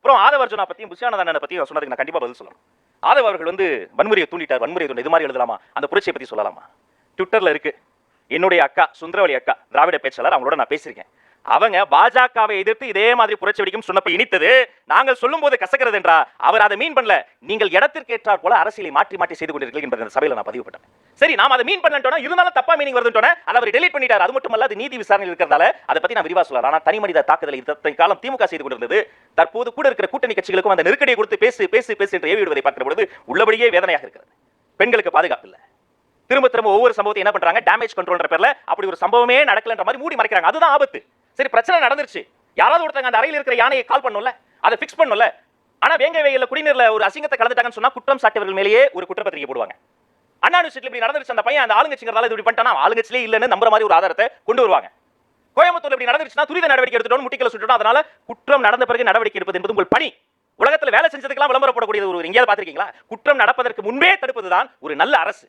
அப்புறம் ஆதவர்ஜுனா பத்தியும் புஷியானந்தனை பத்தியும் சொன்னதுக்கு நான் கண்டிப்பா பதில் சொல்லணும். ஆதவ் அவர்கள் வந்து வன்முறையை தூண்டிட்டார், வன்முறையை தூண்டி இது மாதிரி எழுதலாமா, அந்த புரட்சியை பத்தி சொல்லலாமா? ட்விட்டர்ல இருக்கு. என்னுடைய அக்கா சுந்தரவழி அக்கா, திராவிட பேச்சாளர், அவங்களோட நான் பேசியிருக்கேன். அவங்க பாஜகவை எதிர்த்து இதே மாதிரி புரட்சி வெடிக்கும் சொன்னப்ப இனித்தது, நாங்கள் சொல்லும் போது கசக்கிறது என்றா? அவர் அதை மீன் பண்ணல. நீங்கள் இடத்திற்கு ஏற்றார் போல அரசியலை மாற்றி மாற்றி செய்து கொண்டிருக்கீர்கள் என்பதை அந்த சபையில் நான் பதிவு பண்ணேன். சரி, நாம அதை மீன் பண்ணலட்டோம், இருந்தாலும் தப்பா மீனிங் வருதுட்டோம், அதை அவர் டெலீட் பண்ணிட்டார். அது மட்டுமல்ல, அது நீதி விசாரணை இருக்கிறதால அதை பத்தி நான் விரிவா சொல்லலாம். ஆனா தனி மனித தாக்குதலை இத்தனை காலம் திமுக செய்து கொண்டிருந்தது. தற்போது கூட இருக்கிற கூட்டணி கட்சிகளுக்கும் அந்த நெருக்கடியை கொடுத்து பேசு பேசு பேசு என்று ஏவி விடுவதை பார்க்கிற பொழுது உள்ளபடியே வேதனையாக இருக்கிறது. பெண்களுக்கு பாதுகாப்பு இல்லை. திரும்ப திரும்ப ஒவ்வொரு சம்பவத்தை என்ன பண்றாங்க, டேமேஜ் கண்ட்ரோல்ன்ற பேர்ல அப்படி ஒரு சம்பவமே நடக்கலன்ற மாதிரி மூடி மறைக்கிறாங்க. அதுதான் ஆபத்து. சரி, பிரச்சனை நடந்துருச்சு, யாராவது ஒருத்தங்க அந்த அறையில் இருக்கிற யானையை கால் பண்ணல, அதை ஃபிக்ஸ் பண்ணல. ஆனா வேங்க வெயில்ல குடிநீர்ல ஒரு அசிங்கத்தை கலந்துட்டாங்கன்னு சொன்னா குற்றம் சாட்டியவர்கள் மேலேயே ஒரு குற்றப்பத்திரிகை போடுவாங்க. அண்ணா யூனிவர்சிட்டில இப்படி நடந்துருச்சு, அந்த பையன் அந்த ஆளுங்கட்சிங்கிறதால இப்படி பண்ணிட்டானா, ஆளுங்கட்சியிலே இல்லன்னு நம்புற மாதிரி ஒரு ஆதாரத்தை கொண்டு வருவாங்க. கோயம்புத்தூர்ல இப்படி நடந்துருச்சுன்னா துரித நடவடிக்கை எடுத்துட்டோம், முட்டிக்கல சுட்டுட்டோம், அதனால குற்றம் நடந்த பிறகு நடவடிக்கை எடுப்பது என்பது உங்கள் பணி. உலகத்துல வேலை செஞ்சதுக்கெல்லாம் விளம்பரப்படக்கூடியது ஒரு எங்கேயாவது பாத்திருக்கீங்களா? குற்றம் நடப்பதற்கு முன்பே தடுப்பதுதான் ஒரு நல்ல அரசு.